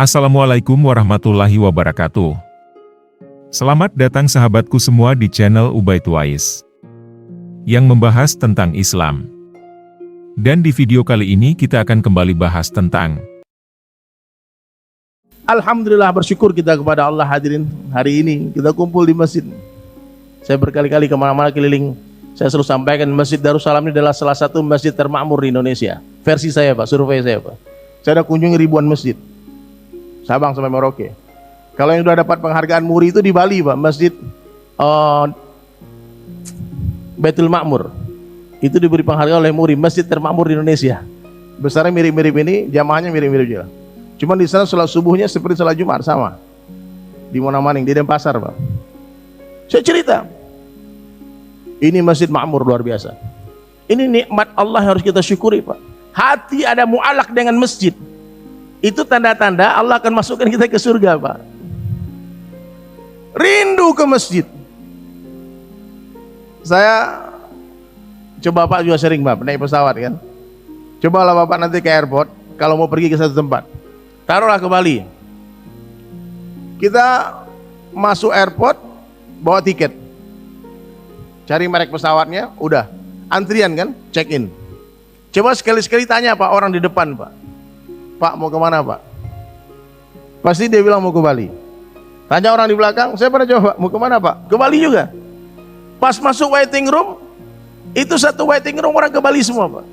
Assalamualaikum warahmatullahi wabarakatuh. Selamat datang sahabatku semua di channel Ubay Tuwais yang membahas tentang Islam. Dan di video kali ini kita akan kembali bahas tentang Alhamdulillah, bersyukur kita kepada Allah. Hadirin, hari ini kita kumpul di masjid. Saya berkali-kali kemana-mana keliling, saya selalu sampaikan Masjid Darussalam ini adalah salah satu masjid termakmur di Indonesia. Versi saya Pak, survei saya Pak. Saya sudah kunjungi ribuan masjid, Sabang sampai Merauke. Kalau yang sudah dapat penghargaan MURI itu di Bali Pak, Masjid Baitul Makmur. Itu diberi penghargaan oleh MURI, masjid termakmur di Indonesia. Besarnya mirip-mirip ini, jamaahnya mirip-mirip juga. Cuma di sana sholat subuhnya seperti sholat Jumat sama. Di Monamaning, di Denpasar Pak. Saya cerita, ini masjid makmur luar biasa. Ini nikmat Allah yang harus kita syukuri Pak. Hati ada mu'alak dengan masjid, itu tanda-tanda Allah akan masukkan kita ke surga Pak. Rindu ke masjid. Saya coba Bapak juga sering Pak naik pesawat kan. Cobalah Bapak nanti ke airport, kalau mau pergi ke satu tempat, taruhlah ke Bali. Kita masuk airport, bawa tiket, cari merek pesawatnya, udah antrian kan, check in. Coba sekali-sekali tanya Pak orang di depan Pak, Pak mau kemana Pak? Pasti dia bilang mau ke Bali. Tanya orang di belakang, saya pernah jawab, mau kemana Pak? Ke Bali juga. Pas masuk waiting room, itu satu waiting room orang ke Bali semua Pak.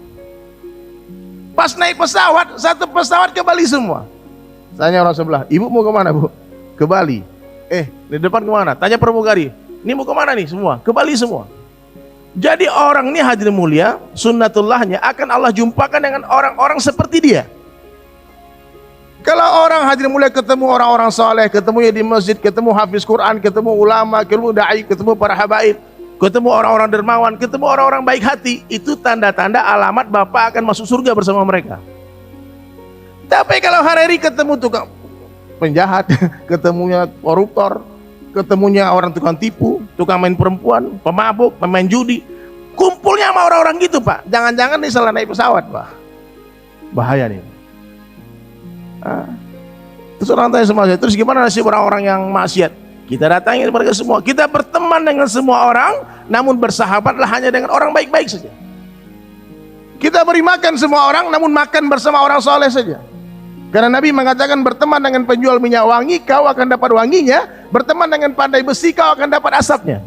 Pas naik pesawat, satu pesawat ke Bali semua. Tanya orang sebelah, ibu mau kemana Bu? Ke Bali. Di depan kemana? Tanya pramugari, ini mau kemana nih? Semua ke Bali semua. Jadi orang ini hadirin mulia, sunnatullahnya akan Allah jumpakan dengan orang-orang seperti dia. Kalau orang hadirin mulia ketemu orang-orang soleh, ketemunya di masjid, ketemu hafiz Quran, ketemu ulama, ketemu dai, ketemu para habaib, ketemu orang-orang dermawan, ketemu orang-orang baik hati, itu tanda-tanda alamat Bapak akan masuk surga bersama mereka. Tapi kalau hari-hari ketemu tukang penjahat, ketemunya koruptor, ketemunya orang tukang tipu, tukang main perempuan, pemabuk, pemain judi, kumpulnya sama orang-orang gitu Pak. Jangan-jangan nih salah naik pesawat Pak, bahaya nih. Terus orang tanya sama saya, terus gimana nasib orang-orang yang maksiat? Kita datangi mereka semua, kita berteman dengan semua orang, namun bersahabatlah hanya dengan orang baik-baik saja. Kita beri makan semua orang, namun makan bersama orang soleh saja. Karena Nabi mengatakan, berteman dengan penjual minyak wangi, kau akan dapat wanginya. Berteman dengan pandai besi, kau akan dapat asapnya.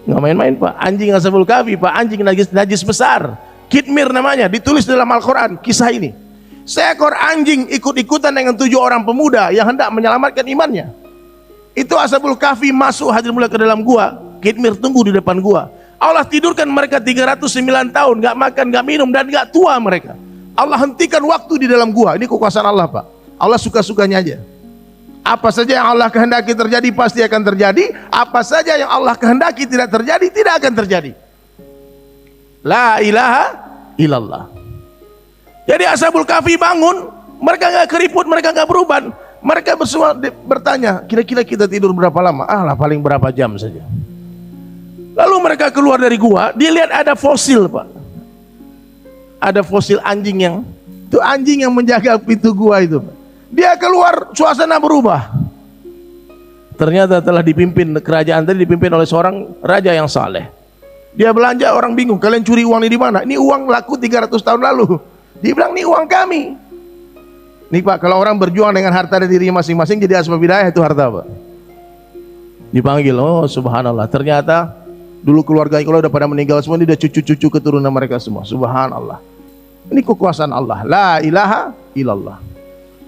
Nggak main-main Pak. Anjing Ashabul Kahfi Pak, anjing najis besar, Kitmir namanya, ditulis dalam Al-Quran kisah ini. Seekor anjing ikut-ikutan dengan 7 orang pemuda yang hendak menyelamatkan imannya. Itu Ashabul Kahfi masuk hadirin mulia ke dalam gua. Kitmir tunggu di depan gua. Allah tidurkan mereka 309 tahun, nggak makan, nggak minum, dan nggak tua mereka. Allah hentikan waktu di dalam gua. Ini kekuasaan Allah Pak. Allah suka-sukanya aja. Apa saja yang Allah kehendaki terjadi pasti akan terjadi. Apa saja yang Allah kehendaki tidak terjadi, tidak akan terjadi. La ilaha illallah. Jadi Ashabul Kahfi bangun, mereka nggak keriput, mereka nggak beruban. Mereka semua bertanya, kira-kira kita tidur berapa lama? Lah paling berapa jam saja. Lalu mereka keluar dari gua, dia lihat ada fosil Pak. Ada fosil anjing itu anjing yang menjaga pintu gua itu. Dia keluar, suasana berubah. Ternyata telah dipimpin, kerajaan tadi dipimpin oleh seorang raja yang saleh. Dia belanja, orang bingung, kalian curi uang ini di mana? Ini uang laku 300 tahun lalu. Dia bilang, ini uang kami. Nih Pak, kalau orang berjuang dengan harta dari diri masing-masing jadi asbab hidayah, itu harta Pak. Dipanggil, oh subhanallah, ternyata dulu keluarganya kalau udah pada meninggal semua, ini udah cucu-cucu keturunan mereka semua. Subhanallah. Ini kekuasaan Allah. La ilaha illallah.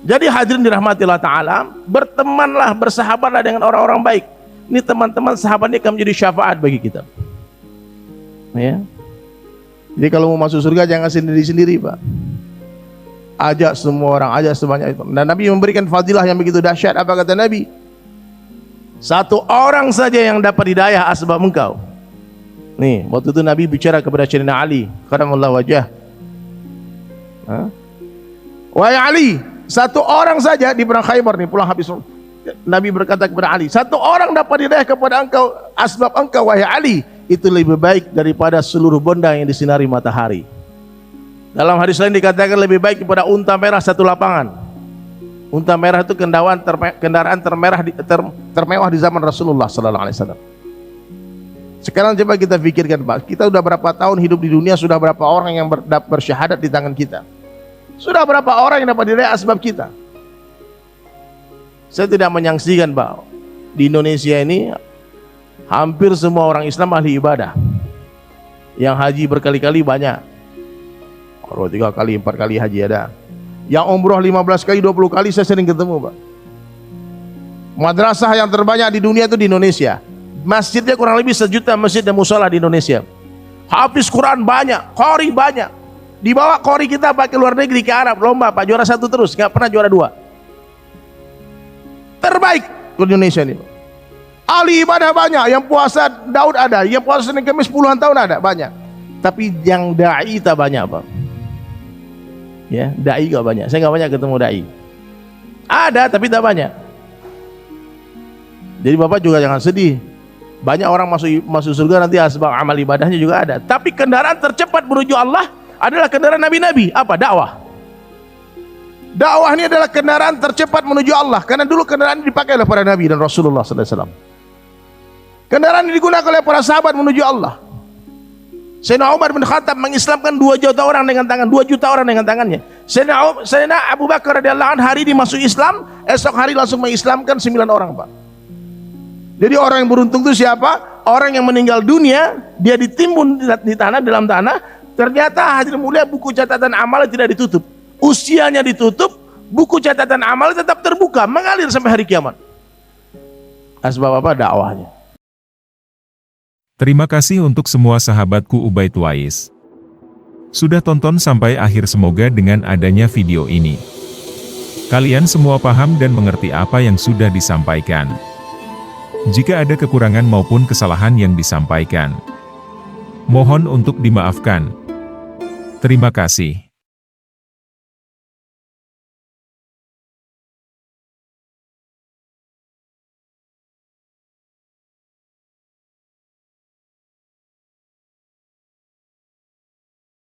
Jadi hadirin dirahmati Allah Ta'ala, bertemanlah, bersahabatlah dengan orang-orang baik. Ini teman-teman sahabat ini akan menjadi syafaat bagi kita. Ya. Jadi kalau mau masuk surga jangan sendiri-sendiri Pak. Ajak semua orang, ajak sebanyak itu. Dan Nabi memberikan fadilah yang begitu dahsyat. Apa kata Nabi? Satu orang saja yang dapat hidayah asbab engkau. Nih, waktu itu Nabi bicara kepada Sayyidina Ali, karamallahu wajah. Wahai Ali, satu orang saja di perang Khaybar nih, pulang habis, Nabi berkata kepada Ali, satu orang dapat hidayah kepada engkau, asbab engkau wahai Ali, itu lebih baik daripada seluruh benda yang disinari matahari. Dalam hadis lain dikatakan lebih baik daripada unta merah satu lapangan. Unta merah itu kendaraan termewah di zaman Rasulullah sallallahu alaihi wasallam. Sekarang coba kita pikirkan, Pak, kita sudah berapa tahun hidup di dunia, sudah berapa orang yang bersyahadat di tangan kita? Sudah berapa orang yang dapat diraih asbab kita? Saya tidak menyaksikan, Pak, di Indonesia ini hampir semua orang Islam ahli ibadah. Yang haji berkali-kali banyak. Kalau 3 kali, 4 kali haji ada. Yang umroh 15 kali, 20 kali saya sering ketemu, Pak. Madrasah yang terbanyak di dunia itu di Indonesia. Masjidnya kurang lebih 1 juta masjid dan musola di Indonesia. Hafiz Quran banyak, qori banyak. Dibawa qori kita pakai luar negeri ke Arab, lomba, Pak, juara 1 terus, nggak pernah juara 2. Terbaik di Indonesia ini. Ahli ibadah banyak, yang puasa Daud ada, yang puasa Senin Kamis puluhan tahun ada, banyak. Tapi yang dai tak banyak, Pak. Ya, dai gak banyak. Saya gak banyak ketemu dai. Ada tapi tak banyak. Jadi Bapak juga jangan sedih. Banyak orang masuk surga nanti asbab amal ibadahnya juga ada. Tapi kendaraan tercepat menuju Allah adalah kendaraan nabi-nabi. Apa? Dakwah. Dakwah ini adalah kendaraan tercepat menuju Allah. Karena dulu kendaraan ini dipakai oleh para nabi dan Rasulullah SAW. Kendaraan ini digunakan oleh para sahabat menuju Allah. Sayyidina Umar bin Khattab mengislamkan 2 juta orang dengan tangan, 2 juta orang dengan tangannya. Sayyidina Abu Bakar radhiyallahu anhu hari ini masuk Islam, esok hari langsung mengislamkan 9 orang, Pak. Jadi orang yang beruntung itu siapa? Orang yang meninggal dunia, dia ditimbun di tanah, dalam tanah, ternyata hadirin mulia buku catatan amal tidak ditutup. Usianya ditutup, buku catatan amal tetap terbuka, mengalir sampai hari kiamat. Asbab apa? Dakwahnya. Terima kasih untuk semua sahabatku Ubaid Wais. Sudah tonton sampai akhir, semoga dengan adanya video ini, kalian semua paham dan mengerti apa yang sudah disampaikan. Jika ada kekurangan maupun kesalahan yang disampaikan, mohon untuk dimaafkan. Terima kasih.